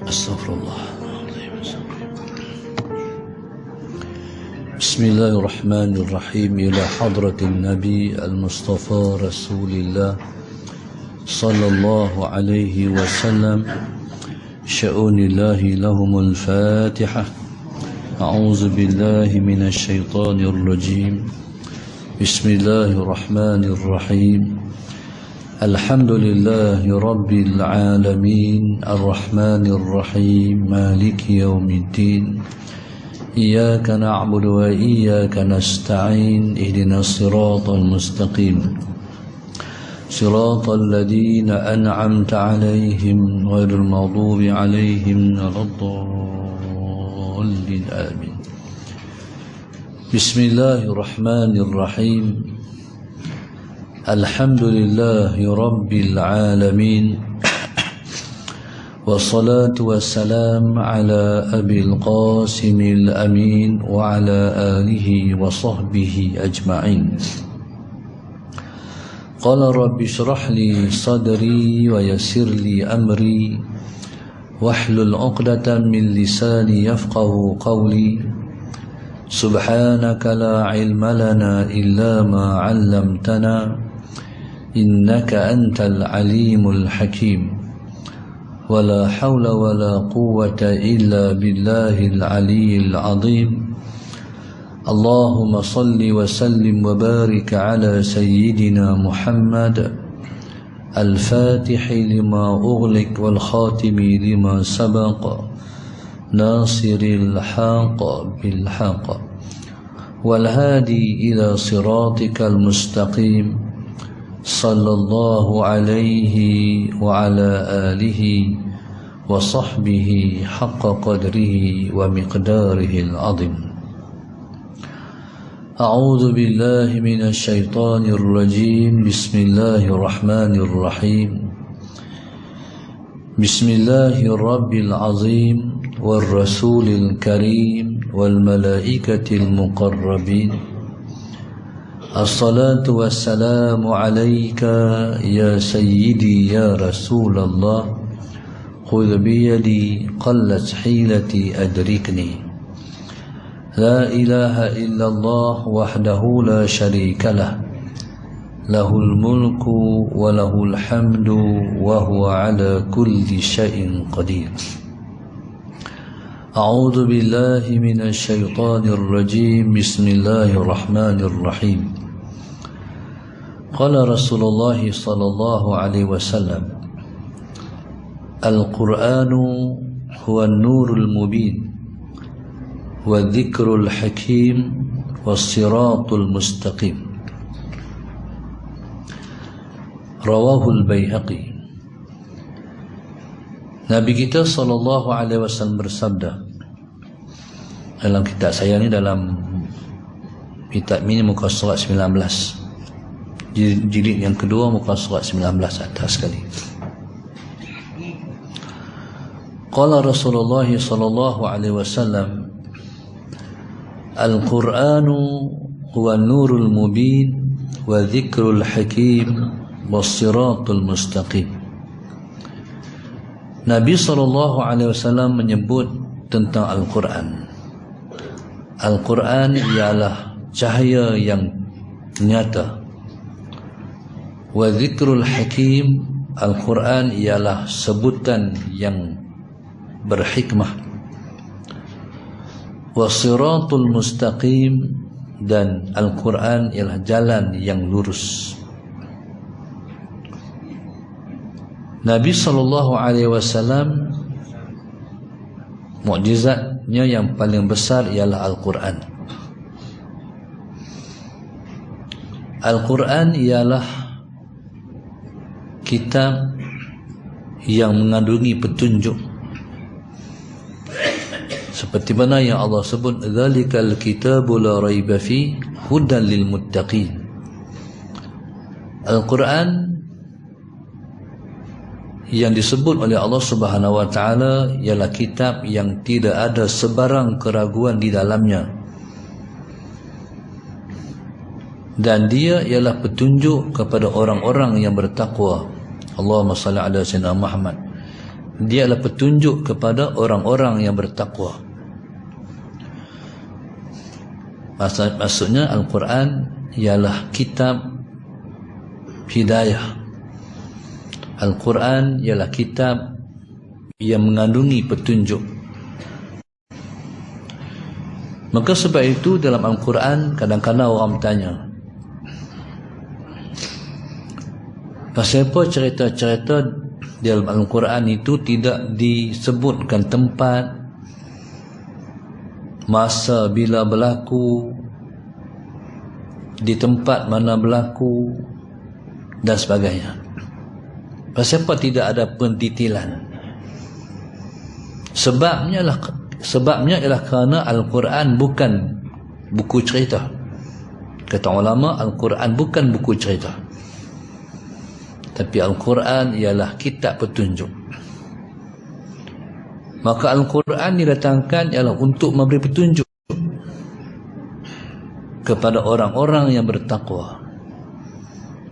Astaghfirullah. Bismillahirrahmanirrahim. Ila hadratin Nabi al-Mustafa Rasulillah sallallahu alaihi wasallam. Sya'unillahi lahumul Fatihah. A'udzu billahi minasy syaithanir rajim. Bismillahirrahmanirrahim. Alhamdulillahi rabbil alamin. Ar-Rahmanir Rahim. Maliki yaumiddin. Iyyaka na'budu wa iyyaka nasta'in. Ihdinas siratal mustaqim. Siratal ladzina an'amta 'alaihim ghairil maghdubi 'alaihim waladdallin. Amin. Bismillahirrahmanirrahim. Alhamdulillahi rabbil alamin. Wassalatu wassalam ala abil qasimil amin wa ala alihi wa sahbihi ajma'in. Qala rabbi shrah li sadri wa yassir li amri wahlul 'uqdatam min lisani yafqahu qawli. Subhanaka la ilma lana illa ma 'allamtana innaka antal alimul hakim. Wala hawla wala quwwata illa billahil aliyyil azim. Allahumma salli wa sallim wa barik ala sayyidina Muhammad al-fatihi lima ughliq wal khatimi lima sabaq nasiril haqq bil haqq wal hadi ila siratikal mustaqim. Sallallahu alaihi wa ala alihi wa sahbihi haqqa qadrihi wa miqdarihi al-azim. A'udzu billahi minasy syaithanir rajim. Bismillahirrahmanirrahim. Bismillahirabbil azim war rasulil karim wal malaikatil muqarrabin. Assalatu wassalamu alayka ya sayyidi ya Rasulullah. Khudh biyadi qallat hilati adrikni. La ilaha illallah wahdahu la sharika lah. Lahul mulku wa lahul hamdu wa huwa ala kulli syai'in qadir. A'udzu billahi minasy syaithanir rajim. Bismillahirrahmanirrahim. Qala Rasulullah sallallahu alaihi wasallam, Al-Qur'anu huwa an-nurul mubin wa dzikrul hakim was-siratul mustaqim. Rawahul Baihaqi. Nabi kita sallallahu alaihi wasallam bersabda dalam kitab saya ni, dalam kitab ini muka surat 19, jilid yang kedua muka surat 19 atas sekali. Qala Rasulullah sallallahu alaihi wasallam, Al-Qur'anu huwa nurul mubin wa dzikrul hakim was-siratul mustaqim. Nabi sallallahu alaihi wasallam menyebut tentang Al-Qur'an. Al-Qur'an ialah cahaya yang nyata. Wa dzikrul hakim, Al-Quran ialah sebutan yang berhikmah. Wa siratul mustaqim, dan Al-Quran ialah jalan yang lurus. Nabi sallallahu alaihi wasallam, mukjizatnya yang paling besar ialah Al-Quran. Al-Quran ialah kitab yang mengandungi petunjuk, seperti mana yang Allah sebut, dzalikal kitabu la raiba fi hudan lil muttaqin. Al-Quran yang disebut oleh Allah Subhanahu wa taala ialah kitab yang tidak ada sebarang keraguan di dalamnya, dan dia ialah petunjuk kepada orang-orang yang bertakwa. Allahumma salli ala sayyidina Muhammad. dia adalah petunjuk kepada orang-orang yang bertakwa. Maksudnya Al-Quran ialah kitab hidayah. Al-Quran ialah kitab yang mengandungi petunjuk. Maka sebab itu dalam Al-Quran kadang-kadang orang bertanya, pasal apa cerita-cerita dalam Al-Quran itu tidak disebutkan tempat, masa bila berlaku, di tempat mana berlaku dan sebagainya. Pasal apa tidak ada pendetailan? Sebabnya ialah kerana Al-Quran bukan buku cerita. Kata ulama, Al-Quran bukan buku cerita, tapi Al-Quran ialah kitab petunjuk. Maka Al-Quran didatangkan ialah untuk memberi petunjuk kepada orang-orang yang bertakwa.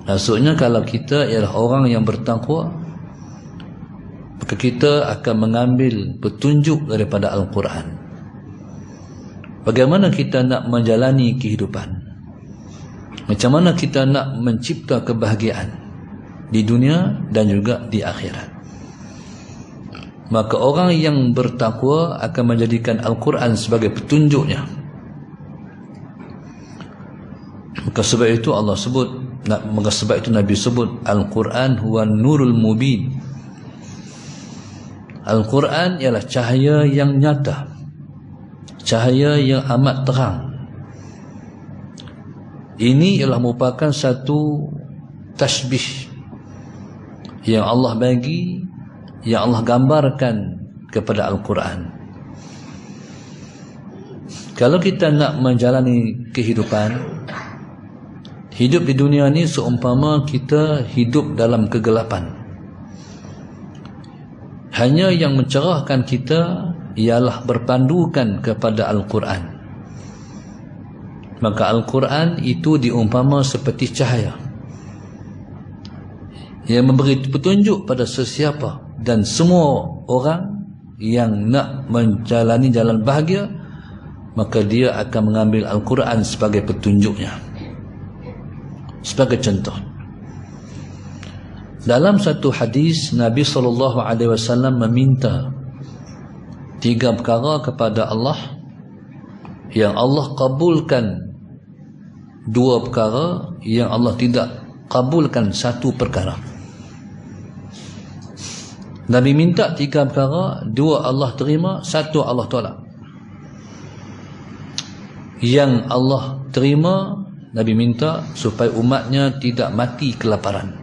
Maksudnya kalau kita ialah orang yang bertakwa, maka kita akan mengambil petunjuk daripada Al-Quran. Bagaimana kita nak menjalani kehidupan, macam mana kita nak mencipta kebahagiaan di dunia dan juga di akhirat. Maka orang yang bertakwa akan menjadikan Al-Quran sebagai petunjuknya. Maka sebab itu Allah sebut, maka sebab itu Nabi sebut Al-Quran huwa nurul mubin. Al-Quran ialah cahaya yang nyata, cahaya yang amat terang. Ini ialah merupakan satu tasbih yang Allah bagi, yang Allah gambarkan kepada Al-Quran. Kalau kita nak menjalani kehidupan, hidup di dunia ni seumpama kita hidup dalam kegelapan. Hanya yang mencerahkan kita ialah berpandukan kepada Al-Quran. Maka Al-Quran itu diumpama seperti cahaya yang memberi petunjuk pada sesiapa dan semua orang yang nak menjalani jalan bahagia, maka dia akan mengambil Al-Quran sebagai petunjuknya. Sebagai contoh, dalam satu hadis Nabi SAW meminta 3 perkara kepada Allah, yang Allah kabulkan 2 perkara, yang Allah tidak kabulkan 1 perkara. Nabi minta 3 perkara, 2 Allah terima, 1 Allah tolak. Yang Allah terima, Nabi minta supaya umatnya tidak mati kelaparan,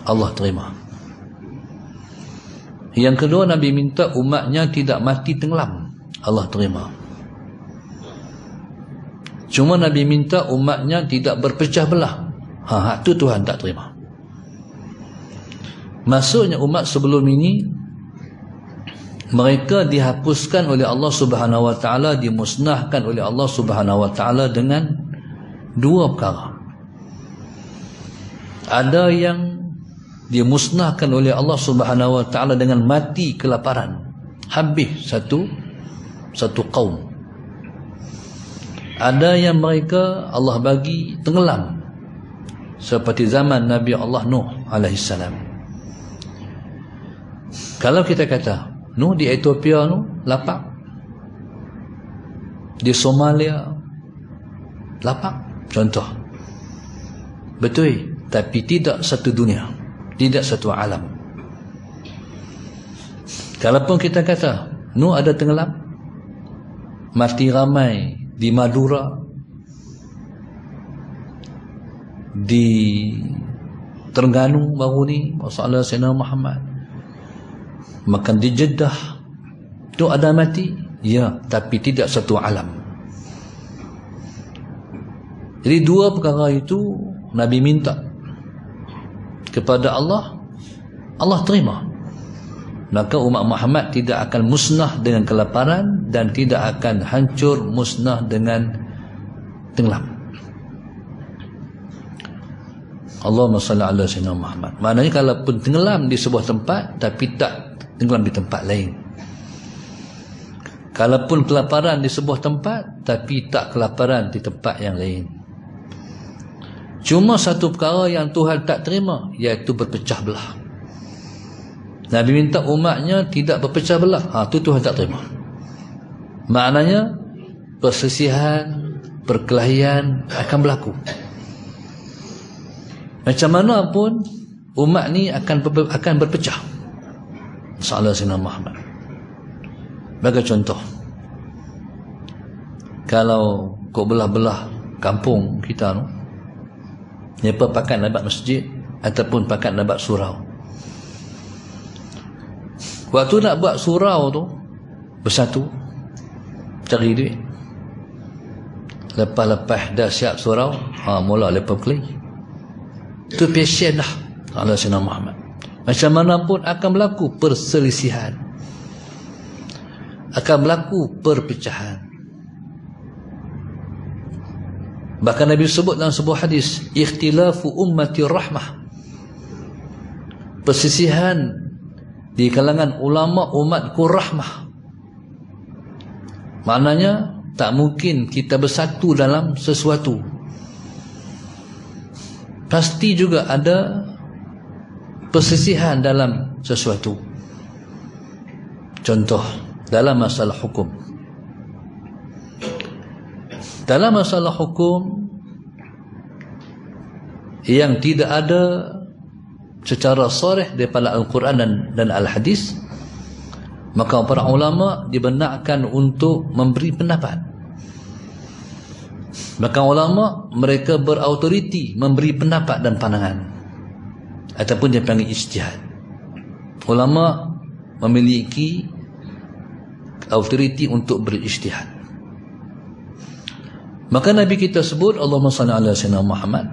Allah terima. Yang kedua, Nabi minta umatnya tidak mati tenggelam, Allah terima. Cuma Nabi minta umatnya tidak berpecah belah, hak tu Tuhan tak terima. Maksudnya umat sebelum ini mereka dihapuskan oleh Allah Subhanahu wa taala, dimusnahkan oleh Allah Subhanahu wa taala dengan 2 perkara. Ada yang dimusnahkan oleh Allah Subhanahu wa taala dengan mati kelaparan, habis satu kaum. Ada yang mereka Allah bagi tenggelam, seperti zaman Nabi Allah Nuh alaihissalam. Kalau kita kata Nuh di Ethiopia lapak, di Somalia lapak, contoh, betul, tapi tidak satu dunia, tidak satu alam. Kalaupun kita kata Nuh ada tenggelam, mati ramai di Madura, di Terengganu baru ni masalah Sayyidina Muhammad, makan di Jeddah tu ada mati, ya, tapi tidak satu alam. Jadi 2 perkara itu Nabi minta kepada Allah, Allah terima. Maka umat Muhammad tidak akan musnah dengan kelaparan dan tidak akan hancur musnah dengan tenggelam. Allahumma salli ala sayyidina Muhammad. Maknanya kalaupun tenggelam di sebuah tempat tapi tak tenggelam di tempat lain. Kalaupun kelaparan di sebuah tempat, tapi tak kelaparan di tempat yang lain. Cuma satu perkara yang Tuhan tak terima, iaitu berpecah belah. Nabi minta umatnya tidak berpecah belah. Itu Tuhan tak terima. Maknanya perselisihan, perkelahian akan berlaku. Macam mana pun umat ni akan berpecah. Salah Sayyidina Muhammad. Bagi contoh, kalau kau belah-belah kampung kita tu, mereka pakat nak buat masjid ataupun pakat nak buat surau. Waktu nak buat surau tu, bersatu cari duit. Lepas-lepas dah siap surau, mula lepas berkelahi. Itu passion dah Allah Sayyidina Muhammad. Macam mana pun akan berlaku perselisihan, akan berlaku perpecahan. Bahkan Nabi sebut dalam sebuah hadis, ikhtilafu ummati rahmah. Perselisihan di kalangan ulama umatku rahmah. Maknanya tak mungkin kita bersatu dalam sesuatu. Pasti juga ada perselisihan dalam sesuatu. Contoh, dalam masalah hukum. Dalam masalah hukum yang tidak ada secara sharih daripada Al-Quran dan Al-Hadis, maka para ulama dibenarkan untuk memberi pendapat. Maka ulama mereka berautoriti memberi pendapat dan pandangan, ataupun dia panggil ijtihad. Ulama memiliki autoriti untuk berijtihad. Maka Nabi kita sebut, Allahumma salli ala sayyidina Muhammad,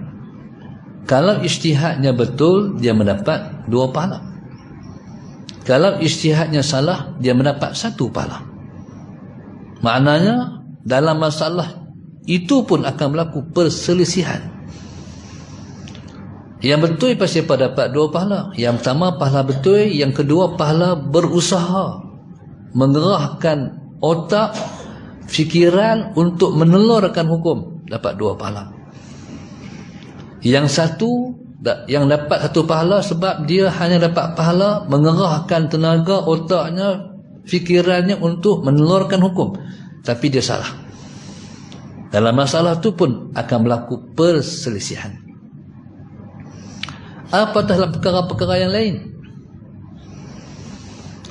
kalau ijtihadnya betul, dia mendapat 2 pahala. Kalau ijtihadnya salah, dia mendapat 1 pahala. Maknanya dalam masalah itu pun akan berlaku perselisihan. Yang betul pasti dapat 2 pahala. Yang pertama pahala betul, yang kedua pahala berusaha mengerahkan otak, fikiran untuk menelurkan hukum, dapat 2 pahala. Yang satu yang dapat 1 pahala sebab dia hanya dapat pahala mengerahkan tenaga otaknya, fikirannya untuk menelurkan hukum, tapi dia salah. Dalam masalah itu pun akan berlaku perselisihan. Apatah dalam perkara-perkara yang lain.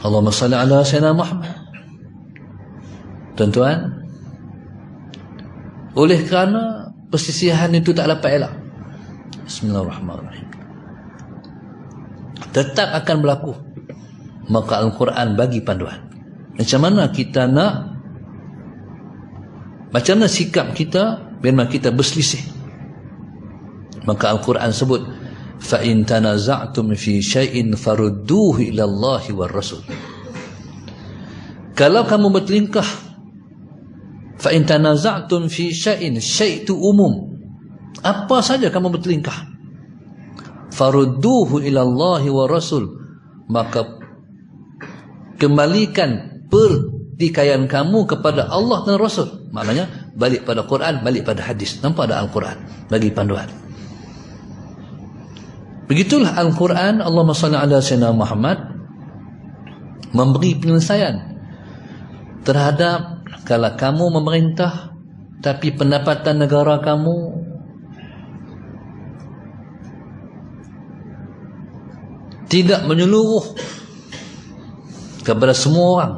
Allahumma salli ala sayyidina Muhammad. Tuan-tuan, oleh kerana perselisihan itu tak dapat elak, bismillahirrahmanirrahim, tetap akan berlaku. Maka Al-Quran bagi panduan. Macam mana kita nak, macam mana sikap kita bila kita berselisih. Maka Al-Quran sebut, fa in tanaza'tum fi syai'in farudduhu ila Allah war Rasul. Kalau kamu bertelingkah, fa in tanaza'tum fi syai'in, syai' itu umum, apa saja kamu bertelingkah, farudduhu ila Allah war Rasul, maka kembalikan pertikaian kamu kepada Allah dan Rasul. Maknanya balik pada Quran, balik pada hadis. Nampak ada Al-Quran bagi panduan. Begitulah Al-Quran, Allahumma salli ala sayyidina Muhammad, memberi penyelesaian terhadap kalau kamu memerintah tapi pendapatan negara kamu tidak menyeluruh kepada semua orang,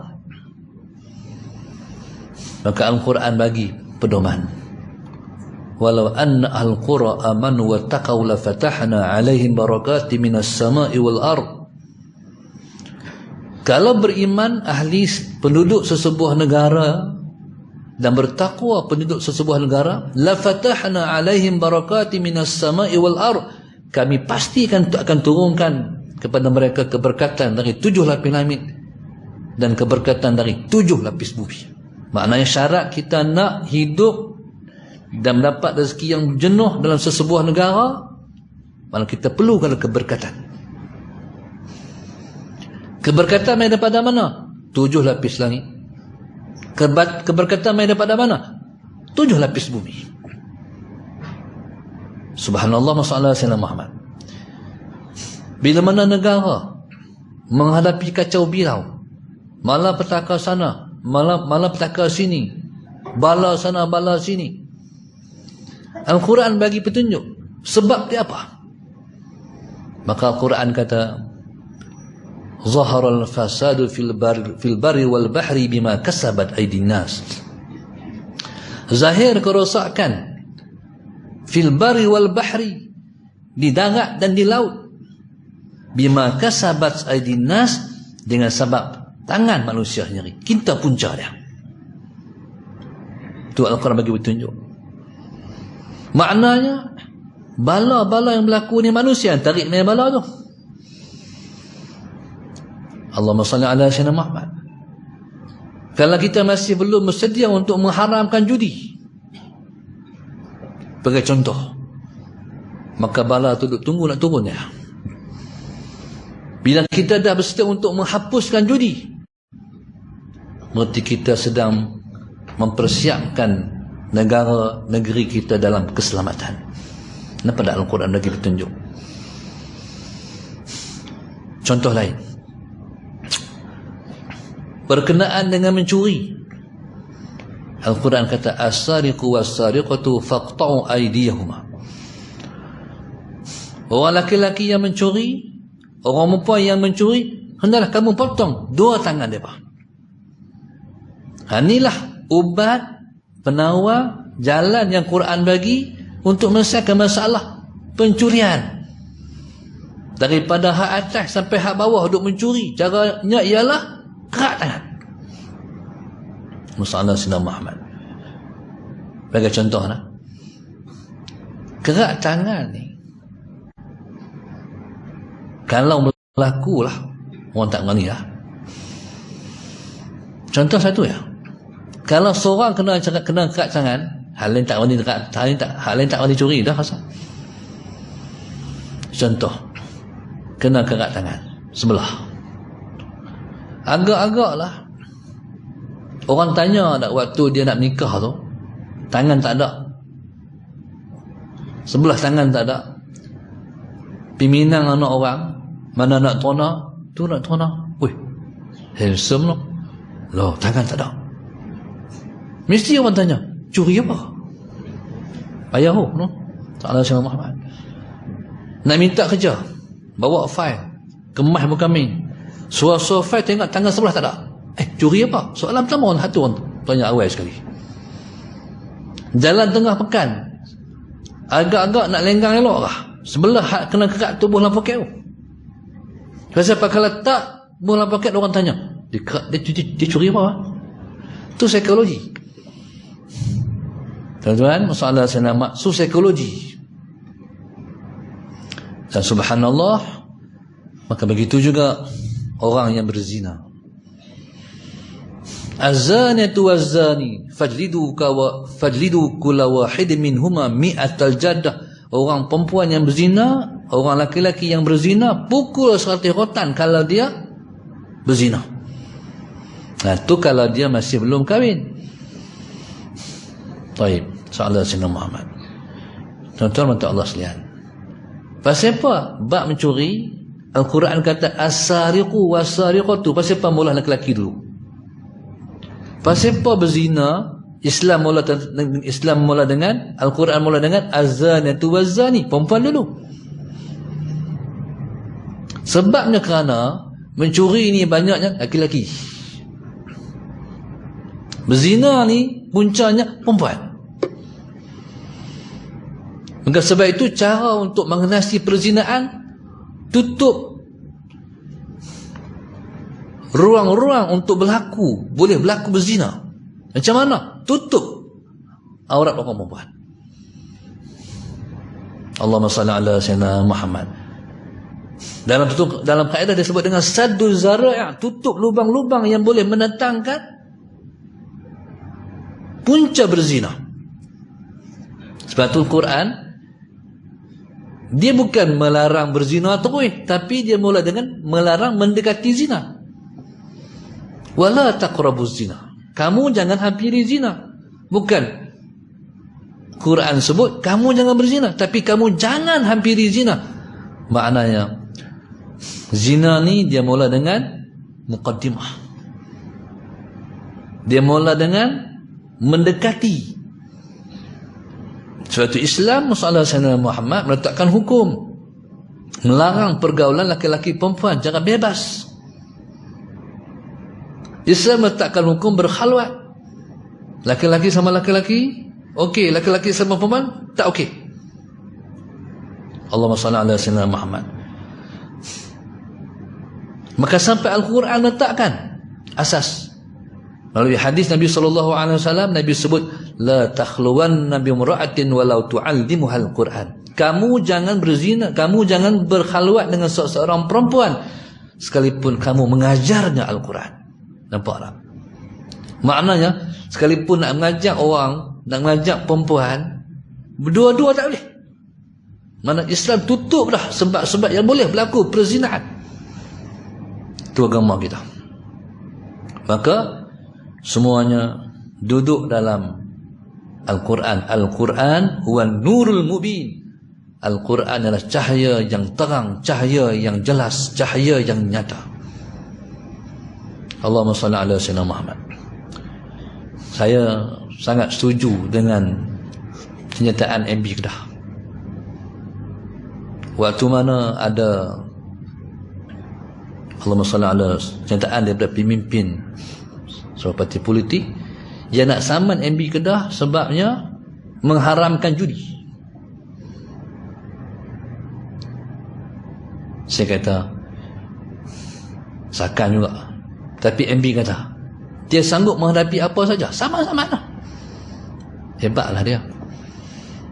maka Al-Quran bagi pedoman. Walau anna al-qura amanu wa taqaw la fatahna alaihim barakati minas sama'i wal ard. Kalau beriman ahli penduduk sesebuah negara dan bertakwa penduduk sesebuah negara, la fatahna alaihim barakati minas sama'i wal ard, kami pastikan akan turunkan kepada mereka keberkatan dari 7 lapis langit dan keberkatan dari 7 lapis bumi. Maknanya syarat kita nak hidup dan mendapat rezeki yang jenuh dalam sesebuah negara, malah kita perlukan keberkatan. Keberkatan mai daripada mana? 7 lapis langit. Keberkatan mai daripada mana? 7 lapis bumi. Subhanallah, masalah Sayyidina Muhammad. Bila mana negara menghadapi kacau bilau, malapetaka sana, malapetaka sini, bala sana, bala sini, Al-Quran bagi petunjuk. Sebab dia apa? Maka Al-Quran kata, Zahara al-fasadu fil barri wal bahri bima kasabat aydin nas. Zahir kerosakan fil barri wal bahri, di darat dan di laut, bima kasabat aydin nas, dengan sebab tangan manusia sendiri. Kita punca dia. Itu Al-Quran bagi petunjuk. Maknanya bala-bala yang berlaku ni manusia yang tarik ni bala tu. Allahumma salli ala Sayyidina Muhammad. Kalau kita masih belum bersedia untuk mengharamkan judi, sebagai contoh, maka bala tu tunggu nak turun ya. Bila kita dah bersedia untuk menghapuskan judi, berarti kita sedang mempersiapkan negara, negeri kita dalam keselamatan. Kenapa tak Al-Quran bagi petunjuk? Contoh lain, berkenaan dengan mencuri, Al-Quran kata, as-sariqu was-sariqatu faqta'u aydiyahuma. Orang laki-laki yang mencuri, orang perempuan yang mencuri, hendaklah kamu potong 2 tangan mereka. Inilah ubat, penawar, jalan yang Quran bagi untuk menyelesaikan masalah pencurian. Daripada hak atas sampai hak bawah duk mencuri, caranya ialah kerak tangan. Masalah Sayyidina Muhammad bagi contoh lah, kerak tangan ni kalau berlaku lah, orang tak berani lah. Contoh satu ya, kalau seorang kena kerak tangan, hal lain tak berani dekat, hal lain tak berani curi dah rasa. Contoh, kena kerak tangan sebelah, agak-agak lah orang tanya tak waktu dia nak menikah tu, tangan tak ada, sebelah tangan tak ada. Piminang anak orang, mana nak tona, tu nak tona, weh, handsome lah, loh tangan tak ada. Mesti orang tanya, curi apa? Ayah no? Tak ada Sayyidina Muhammad. Nak minta kerja, bawa file, kemas berkami, suara file tengok tangan sebelah tak ada. Curi apa? Soalan pertama orang satu orang tanya awal sekali. Jalan tengah pekan, agak-agak nak lenggang elok lah, sebelah kena kerak tubuh lampu kau. Sebab kalau tak buah lampu kau, orang tanya, dia curi apa? Itu psikologi. Tuan-tuan, masalah saya nama su psikologi. Dan subhanallah, maka begitu juga orang yang berzina. Az-zaniyatu waz-zani fajlidu kulla wahid minhuma mi'atal jaddah. Orang perempuan yang berzina, orang laki-laki yang berzina, pukul 100 rotan kalau dia berzina. Nah, itu kalau dia masih belum kahwin. Baik, soalan Sayyidina Muhammad. Tuan-tuan mata Allah sekalian, pasal apa bab mencuri Al-Quran kata as-sariqu was-sariqatu? Pasal apa mula lelaki dulu? Pasal apa berzina Islam mula dengan Al-Quran mula dengan az-zaniyatu waz-zani, perempuan dulu. Sebabnya kerana mencuri ni banyaknya laki-laki, berzina ni puncanya perempuan. Maka sebab itu cara untuk mengatasi perzinaan, tutup ruang-ruang untuk boleh berlaku berzina. Macam mana? Tutup aurat orang perempuan. Allahumma salli ala Sayyidina Muhammad. Dalam kaedah disebut dengan saddu zara'i', tutup lubang-lubang yang boleh mendatangkan punca berzina. Sebab itu Quran dia bukan melarang berzina terus, tapi dia mula dengan melarang mendekati zina. Wala taqrabuz zina. Kamu jangan hampiri zina. Bukan Quran sebut kamu jangan berzina, tapi kamu jangan hampiri zina. Maknanya zina ni dia mula dengan muqaddimah. Dia mula dengan mendekati. Sebab itu Islam masalah Sayyidina Muhammad meletakkan hukum, melarang pergaulan laki-laki perempuan, jangan bebas. Islam meletakkan hukum berkhalwat. Laki-laki sama laki-laki okey, laki-laki sama perempuan tak okey. Allahumma salli ala Sayyidina Muhammad. Maka sampai Al-Quran letakkan asas. Melalui hadis Nabi SAW, Nabi sebut la takhluwanna bi imra'atin walau tu'allimuha al-Quran. Kamu jangan berzina, kamu jangan berkhalwat dengan seorang perempuan sekalipun kamu mengajarnya Al-Quran. Nampak tak? Maknanya sekalipun nak mengajak orang, nak mengajak perempuan, berdua-dua tak boleh. Mana Islam tutup dah sebab-sebab yang boleh berlaku perzinahan. Itu agama kita. Maka semuanya duduk dalam Al-Quran. Al-Quran huwa nurul mubin. Al-Quran adalah cahaya yang terang, cahaya yang jelas, cahaya yang nyata. Allahumma salli ala Sayyidina Muhammad. Saya sangat setuju dengan kenyataan MB Kedah. Waktu mana ada Allahumma salli ala kenyataan daripada pemimpin sebuah parti politik yang nak saman MB Kedah sebabnya mengharamkan judi. Saya kata sakan juga. Tapi MB kata dia sanggup menghadapi apa saja, sama-sama lah. Hebatlah dia.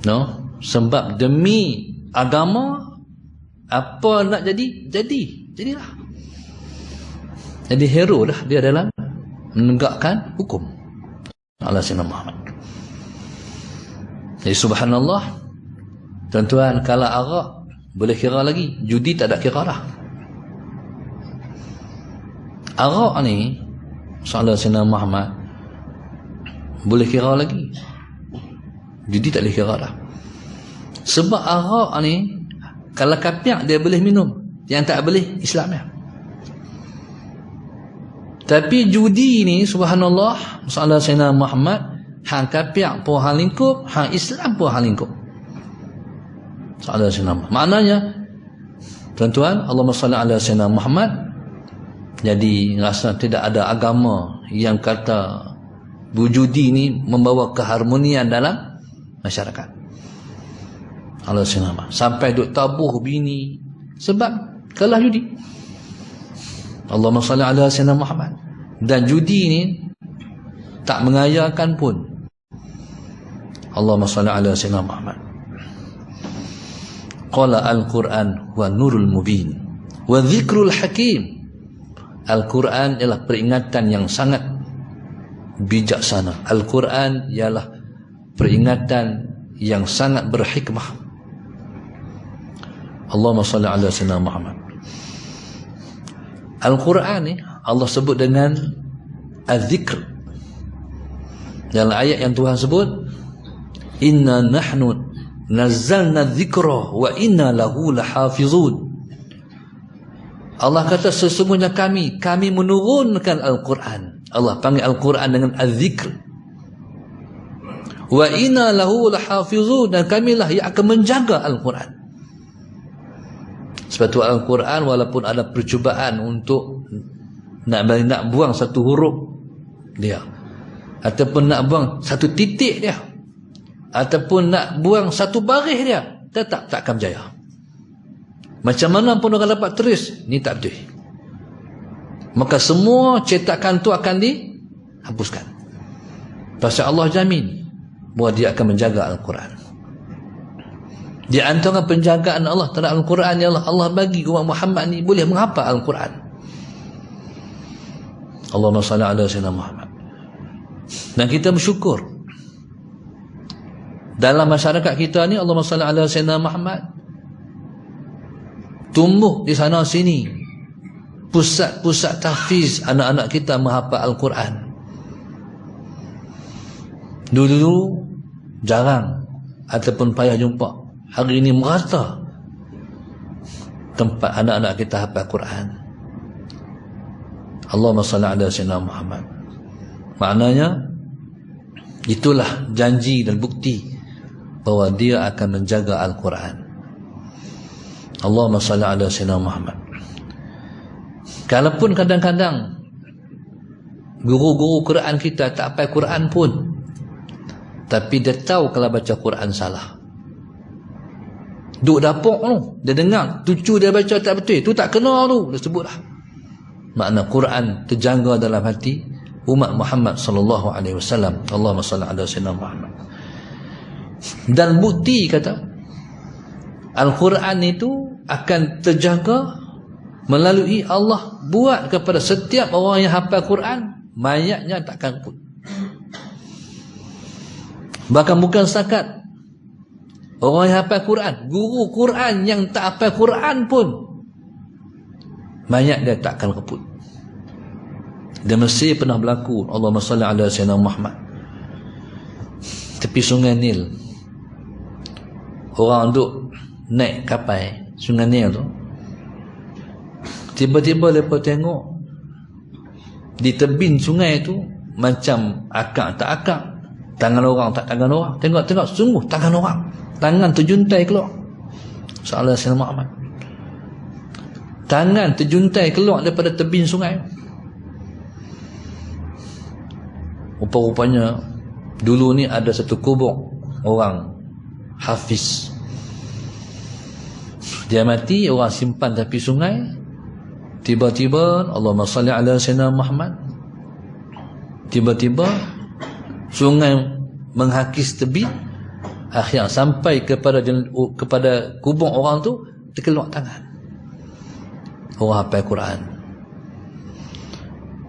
No, sebab demi agama apa nak jadilah. Jadi hero dah dia dalam menegakkan hukum Allah Sayyidina Muhammad. Jadi subhanallah, tuan-tuan, kalau arak boleh kira lagi, judi tak ada kira dah. Arak ni Allah Sayyidina Muhammad boleh kira lagi, judi tak boleh kira dah. Sebab arak ni kalau kapiak dia boleh minum, yang tak boleh Islamnya. Tapi judi ni subhanallah, masalah Sayyidina Muhammad, hang kapiak pun hang lingkup, hang Islam pun hang lingkup. Masalah Sayyidina Muhammad. Maknanya tuan-tuan, Allahumma salli ala Sayyidina Muhammad. Jadi rasa tidak ada agama yang kata berjudi ni membawa keharmonian dalam masyarakat. Allah Sayyidina Muhammad. Sampai duk tabuh bini sebab kalah judi. Allahumma salli ala Sayyidina Muhammad. Dan judi ni tak mengayakan pun. Allahumma salli ala Sayyidina Muhammad. Qala al-Quran wa nurul mubin wa dhikrul hakim. Al-Quran ialah peringatan yang sangat bijaksana. Al-Quran ialah peringatan yang sangat berhikmah. Allahumma salli ala Sayyidina Muhammad. Al-Quran ni Allah sebut dengan az-zikr. Dalam ayat yang Tuhan sebut, inna nahnu nazzalna dzikra wa inna lahu lahafizun. Allah kata sesungguhnya kami menurunkan Al-Quran. Allah panggil Al-Quran dengan az-zikr. Wa inna lahu lahafizun, dan kamilah yang akan menjaga Al-Quran. Sebab itu Al-Quran walaupun ada percubaan untuk nak buang satu huruf dia, ataupun nak buang satu titik dia, ataupun nak buang satu baris dia, tetap tak akan berjaya. Macam mana pun orang dapat tulis, ni tak betul. Maka semua cetakan tu akan dihapuskan. Pasal Allah jamin bahawa dia akan menjaga Al-Quran. Di antara penjagaan Allah terhadap Al-Quran ialah Allah bagi umat Muhammad ni boleh menghafal Al-Quran. Allahumma salli ala Sayyidina Muhammad. Dan kita bersyukur dalam masyarakat kita ni, Allahumma salli ala Sayyidina Muhammad, tumbuh di sana sini pusat-pusat tahfiz anak-anak kita menghafal Al-Quran. Dulu jarang ataupun payah jumpa. Hari ini merata tempat anak-anak kita hafal Quran. Allahumma salli ala sayyidina Muhammad. Maknanya itulah janji dan bukti bahawa dia akan menjaga Al-Quran. Allahumma salli ala sayyidina Muhammad. Kalaupun kadang-kadang guru-guru Quran kita tak hafal Quran pun, tapi dia tahu kalau baca Quran salah. Duk dapur tu, dia dengar cucu dia baca tak betul, tu tak kena tu, dia sebutlah. Makna Quran terjangga dalam hati umat Muhammad sallallahu alaihi wasallam. Allahumma salli ala sayyidina Muhammad. Dan bukti kata Al-Quran itu akan terjaga melalui Allah buat kepada setiap orang yang hafal Quran, mayatnya takkan pun. Bahkan bukan setakat orang yang hafal Quran, guru Quran yang tak hafal Quran pun mayat dia takkan keput. Dia mesti pernah berlaku. Allahumma salli ala sayyidina Muhammad. Tepi sungai Nil, orang duk naik kapal sungai Nil tu, tiba-tiba mereka tengok di tebing sungai tu macam akak tak akak, tangan orang tak tangan orang. Tengok-tengok sungguh tangan orang, tangan terjuntai keluar. Salah Sayyidina Muhammad, tangan terjuntai keluar daripada tebing sungai. Rupa-rupanya dulu ni ada satu kubur orang hafiz. Dia mati, orang simpan tepi sungai. Tiba-tiba Allahumma salli ala sayyidina Muhammad, tiba-tiba sungai menghakis tebing. Akhirnya sampai kepada kubur orang tu, terkeluar tangan orang hafal Quran.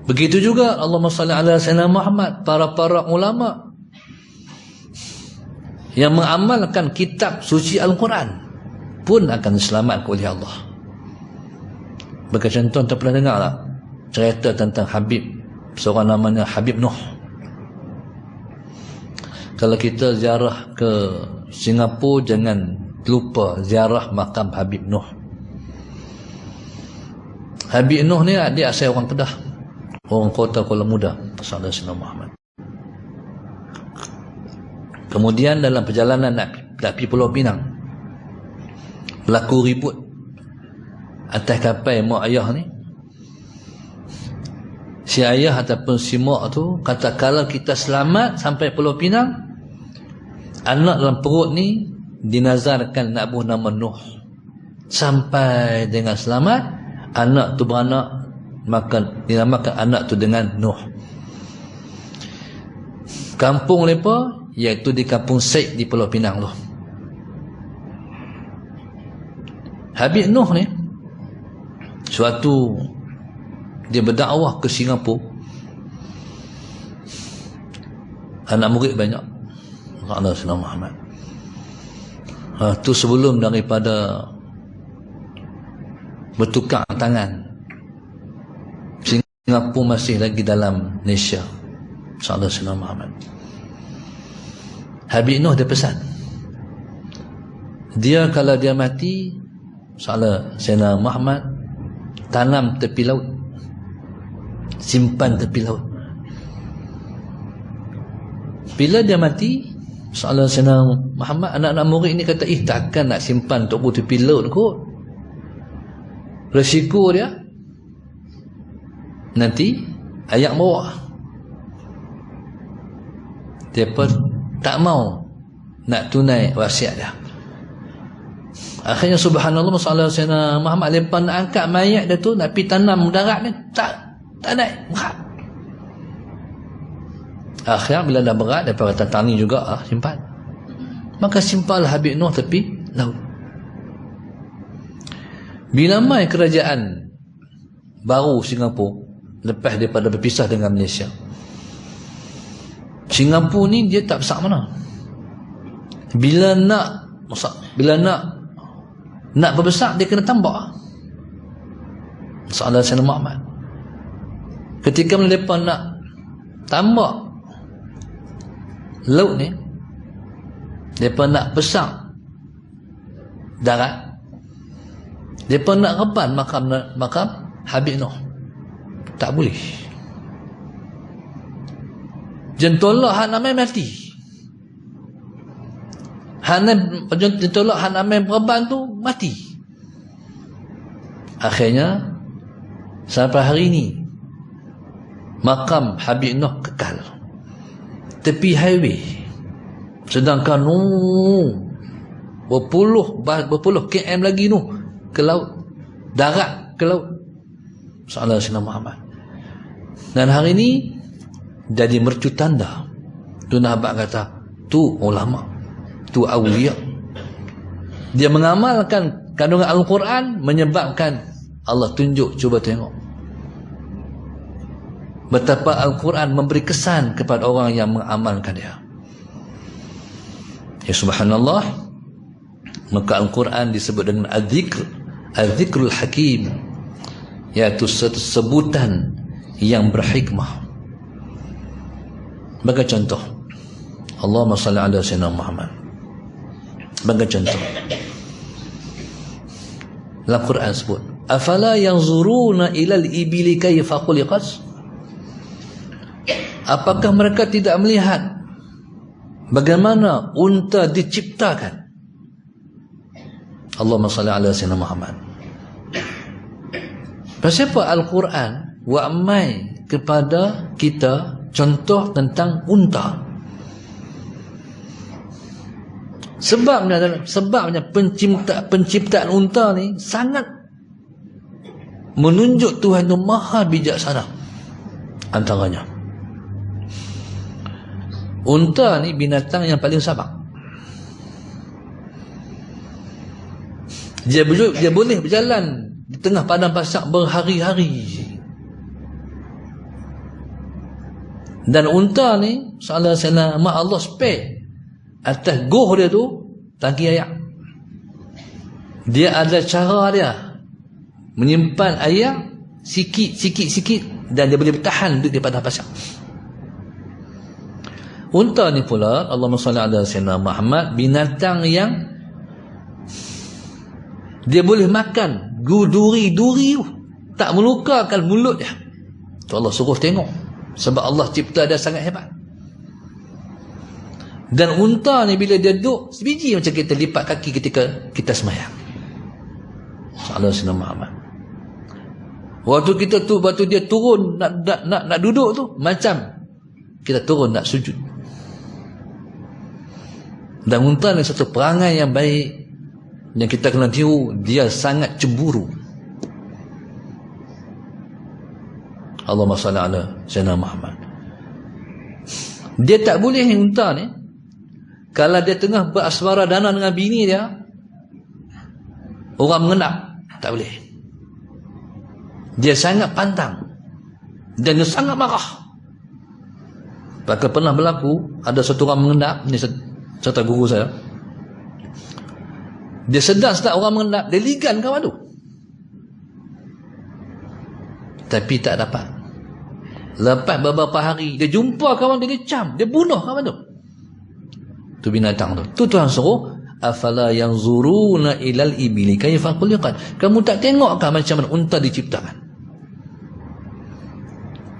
Begitu juga Allahumma salli ala sayyidina Muhammad, para ulama yang mengamalkan kitab suci Al-Quran pun akan diselamatkan oleh Allah. Berkata contoh, pernah dengar tak cerita tentang Habib, seorang namanya Habib Nuh. Kalau kita ziarah ke Singapura, jangan lupa ziarah makam Habib Nuh. Habib Nuh ni dia asal orang Kedah, orang kota Kuala Muda, Sallallahu Alaihi Muhammad. Kemudian dalam perjalanan nak pergi Pulau Pinang, berlaku ribut atas kapal mak ayah ni. Si ayah ataupun si mak tu kata, kalau kita selamat sampai Pulau Pinang, anak dalam perut ni dinazarkan nak buh nama Nuh. Sampai dengan selamat, anak tu beranak, maka dinamakan anak tu dengan Nuh. Kampung mereka iaitu di Kampung Said di Pulau Pinang tu. Habib Nuh ni suatu dia berdakwah ke Singapura, anak murid banyak. Allah Sayyidina Muhammad. Tu sebelum daripada bertukar tangan, Singapura masih lagi dalam Malaysia. Allah Sayyidina Muhammad. Habib Nuh dia pesan, dia kalau dia mati, Salah Sayyidina Muhammad, tanam tepi laut, simpan tepi laut. Bila dia mati, Salah Sayyidina Muhammad, anak-anak murid ni kata, takkan nak simpan untuk tepi laut kot. Resiko dia nanti ayak bawah. Dia pun tak mau nak tunai wasiat dia. Akhirnya subhanallah, masalah Sayyidina Muhammad lepas nak angkat mayat dia tu, nak pergi tanam darat ni, tak naik, berat. Akhirnya bila dah berat, dia kata tani juga simpan. Maka simpanlah Habib Nuh tepi laut. Bila mai kerajaan baru Singapura lepas daripada berpisah dengan Malaysia, Singapura ni dia tak besar mana. Bila nak berbesar, dia kena tambah. Saudara Sayyidina Muhammad. Ketika mereka nak tambah laut ni, mereka nak besar darat, mereka nak reban makam Habib Nuh, tak boleh. Jentolak hak namai mati, jentolak hak namai reban tu mati. Akhirnya sampai hari ini makam Habib Nuh kekal tepi highway, sedangkan berpuluh km lagi ke laut, darat ke laut. Salah Sayyidina Muhammad. Dan hari ini jadi mercu tanda. Tu Nabi kata, tu ulama, tu awliya. Dia mengamalkan kandungan Al-Quran, menyebabkan Allah tunjuk. Cuba tengok betapa Al-Quran memberi kesan kepada orang yang mengamalkan dia. Ya subhanallah. Maka Al-Quran disebut dengan Al-Zikrul Hakim, iaitu sebutan yang berhikmah. Bagi contoh, Allahumma salli ala Sayyidina Muhammad. Bagi contoh, Al-Quran sebut, afala yanzuruna ilal ibili kayfa khuliqat. Apakah mereka tidak melihat bagaimana unta diciptakan? Allahumma salli ala Sayyidina Muhammad. Kenapa Al-Quran wa'amai kepada kita contoh tentang unta? Sebabnya penciptaan unta ni sangat menunjuk Tuhan itu maha bijaksana. Antaranya, unta ni binatang yang paling sabar. Dia boleh berjalan di tengah padang pasir berhari-hari. Dan unta ni, salah mak Allah spare atas goh dia tu tangki air. Dia ada cara dia menyimpan air sikit dan dia boleh bertahan duduk di padang pasir. Unta ni pula, Allahumma salli ala Sayyidina Muhammad, binatang yang dia boleh makan duri tu, tak melukakan mulut dia. Tu Allah suruh tengok, sebab Allah cipta dia sangat hebat. Dan unta ni bila dia duduk sebiji macam kita lipat kaki ketika kita sembahyang. Sallallahu alaihi Muhammad. Waktu dia turun nak duduk tu macam kita turun nak sujud. Dan unta ni satu perangai yang baik yang kita kena tiru. Dia sangat cemburu. Allahumma salli ala Sayyidina Muhammad. Dia tak boleh ni unta ni, kalau dia tengah berasmara dana dengan bini dia, orang mengenap, tak boleh. Dia sangat pantang dan dia sangat marah. Bahkan pernah berlaku, ada satu orang mengenap, ni cerita guru saya. Dia sedang orang mengenap, dia ligan kawan tu, tapi tak dapat. Lepas beberapa hari dia jumpa kawan dia, dia cam, dia bunuh kawan tu. Tu binatang tu. Tu Tuhan suruh, afala yanzuruna ilal ibili kayfa khuliqat. Kamu tak tengokkah macam mana unta diciptakan?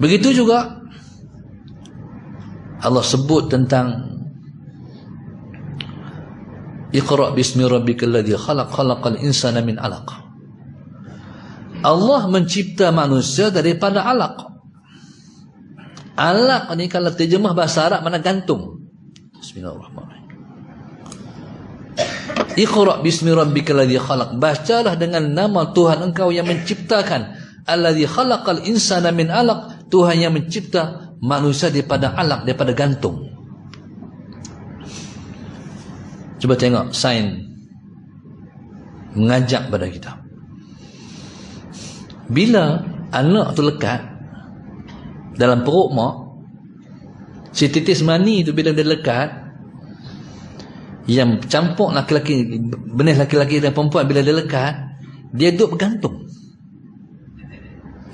Begitu juga Allah sebut tentang Iqra bismi rabbikal ladzi khalaq, khalaqal insana min 'alaq. Allah mencipta manusia daripada alaq. Alaq ni kalau terjemah bahasa Arab mana gantung. Bismillahirrahmanirrahim. Iqra bismi rabbikal ladzi khalaq. Bacalah dengan nama Tuhan engkau yang menciptakan. Alladzi khalaqal insana min 'alaq. Tuhan yang mencipta manusia daripada alaq, daripada gantung. Cuba tengok sains mengajak pada kita. Bila anak tu lekat dalam perut mak, si titis mani tu bila dia lekat, yang campur laki-laki, benih laki-laki dan perempuan, bila dia lekat, dia duduk bergantung.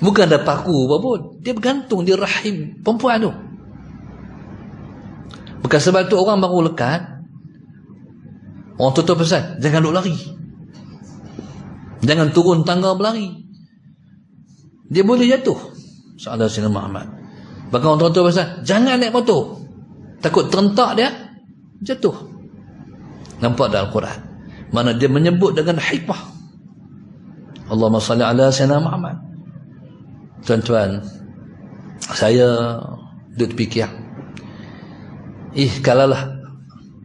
Bukan ada paku apa pun, dia bergantung di rahim perempuan tu. Bukan sebab tu orang baru lekat, orang tutup pesan, jangan duk lari, jangan turun tangga berlari, dia boleh jatuh. Sahabat Sayyidina Muhammad. Bahkan orang tutup pesan, jangan naik motor, takut terentak dia jatuh. Nampak dalam Al-Quran mana dia menyebut dengan hikmah. Allahumma salli ala Sayyidina Muhammad. Tuan-tuan, saya duduk fikir, kalaulah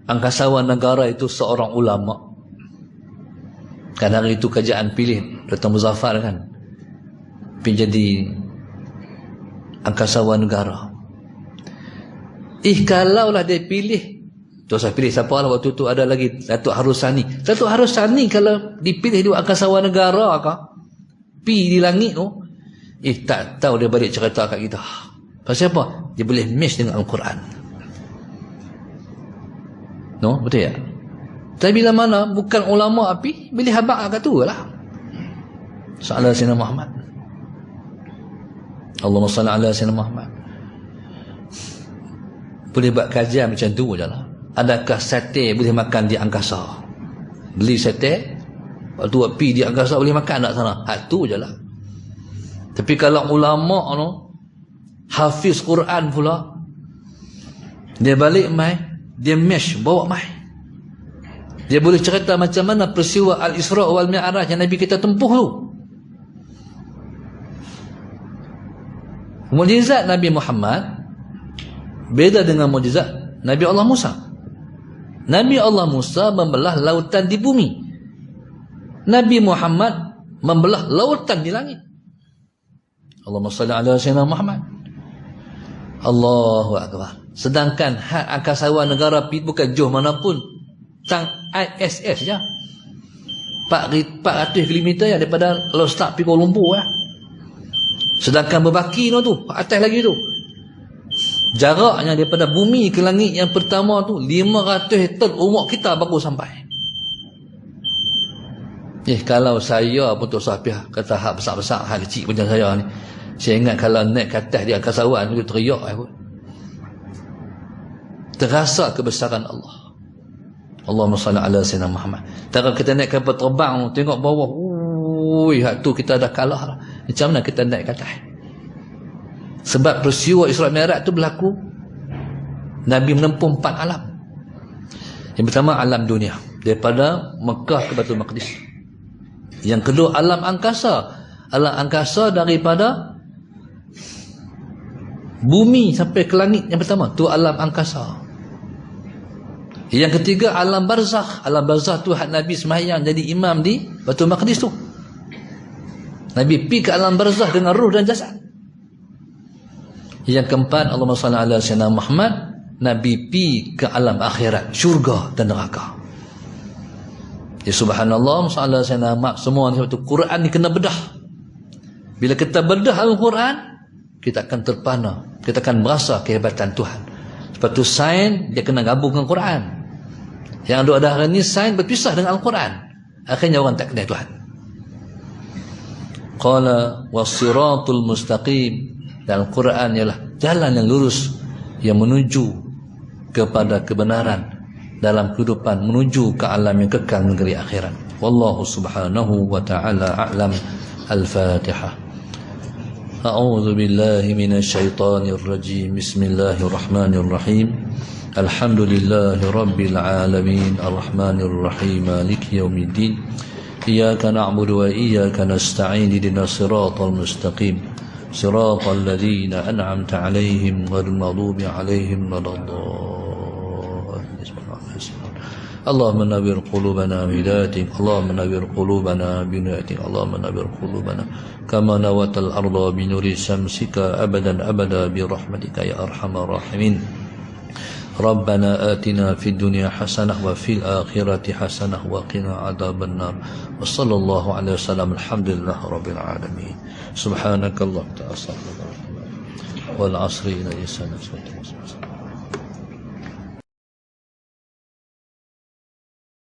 angkasawan negara itu seorang ulama, kan hari itu kerajaan pilih Dr. Muzaffar kan, pergi jadi angkasawan negara. Kalaulah dia pilih, tu saya pilih siapa lah waktu tu, ada lagi Datuk Harusani. Datuk Harusani kalau dipilih dua angkasawan negara kah, pi di langit tu, tak tahu dia balik cerita kat kita. Pasal apa? Dia boleh match dengan Al-Quran. No, betul tak? Tapi bila mana bukan ulama api, boleh habaq kat tu lah. Sahabat Sayyidina Muhammad. Allahumma salli ala Sayyidina Muhammad. Boleh buat kajian macam tu je lah. Adakah sate boleh makan di angkasa? Beli sate, waktu api di angkasa boleh makan tak sana? Tu je lah. Tapi kalau ulama no, hafiz Quran pula, dia balik mai, dia mesh bawa mai, dia boleh cerita macam mana peristiwa Al-Isra wal Mi'raj yang Nabi kita tempuh tu. Mukjizat Nabi Muhammad beda dengan mukjizat Nabi Allah Musa. Nabi Allah Musa membelah lautan di bumi, Nabi Muhammad membelah lautan di langit. Allahumma salli ala Sayyidina Muhammad. Allahu Akbar. Sedangkan hak angkasawan negara bukan Johor manapun, tang ISS je 400 km ya, daripada kalau start pergi Kuala Lumpur ya. Sedangkan berbaki tu atas lagi tu, jaraknya daripada bumi ke langit yang pertama tu 500 hektar, umur kita baru sampai. Kalau saya putus sapiah kata hak besar-besar, hak kecil macam saya ni, saya ingat kalau naik ke atas di angkasawan tu teriak aku. Terasa kebesaran Allah. Allahumma salli ala Sayyidina Muhammad. Kalau kita naik kapal terbang, tengok bawah, hak tu kita dah kalah lah. Macam mana kita naik ke atas? Sebab peristiwa Isra Mi'raj tu berlaku, Nabi menempuh 4 alam. Yang pertama alam dunia, daripada Mekah ke Baitul Maqdis. Yang kedua alam angkasa. Alam angkasa daripada bumi sampai ke langit yang pertama, tu alam angkasa. Yang ketiga alam barzakh. Alam barzakh tu hak Nabi sembahyang jadi imam di Baitul Maqdis tu. Nabi pergi ke alam barzakh dengan ruh dan jasad. Yang keempat, Allahumma salli ala Sayyidina Muhammad, Nabi pergi ke alam akhirat, syurga dan neraka. Ya subhanallah, sallallahu alaihi wasallam, semua ni waktu Quran ni kena bedah. Bila kita bedah Al-Quran, kita akan terpana, kita akan merasa kehebatan Tuhan. Sebab tu sains dia kena gabung dengan Quran. Yang ada hari ni sains berpisah dengan Al-Quran, akhirnya orang tak kenal Tuhan. Qala was-siratul mustaqim. Dan Al-Quran ialah jalan yang lurus yang menuju kepada kebenaran dalam kehidupan, menuju ke alam yang kekal negeri akhirat. Wallahu subhanahu wa ta'ala a'lam. Al-Fatihah. A'udzu billahi minasy syaithanir rajim. Bismillahirrahmanirrahim. Alhamdulillahi rabbil alamin, arrahmanir rahim, maliki yaumiddin. Iyyaka na'budu wa iyyaka nasta'in. Ihdinas siratal mustaqim. صراط الذين أنعمت عليهم غير المغضوب عليهم ولا الضالين. اللهم نور قلوبنا بهدايتك، اللهم نور قلوبنا بهدايتك، اللهم نور قلوبنا كما نورت الأرض بنور شمسك أبدا أبدا برحمتك يا أرحم الراحمين. ربنا آتنا في الدنيا حسنة وفي الآخرة حسنة وقنا عذاب النار. وصلى الله عليه وسلم. الحمد لله رب العالمين. سبحانك اللهم وبحمدك والعصر إلى الإنسان.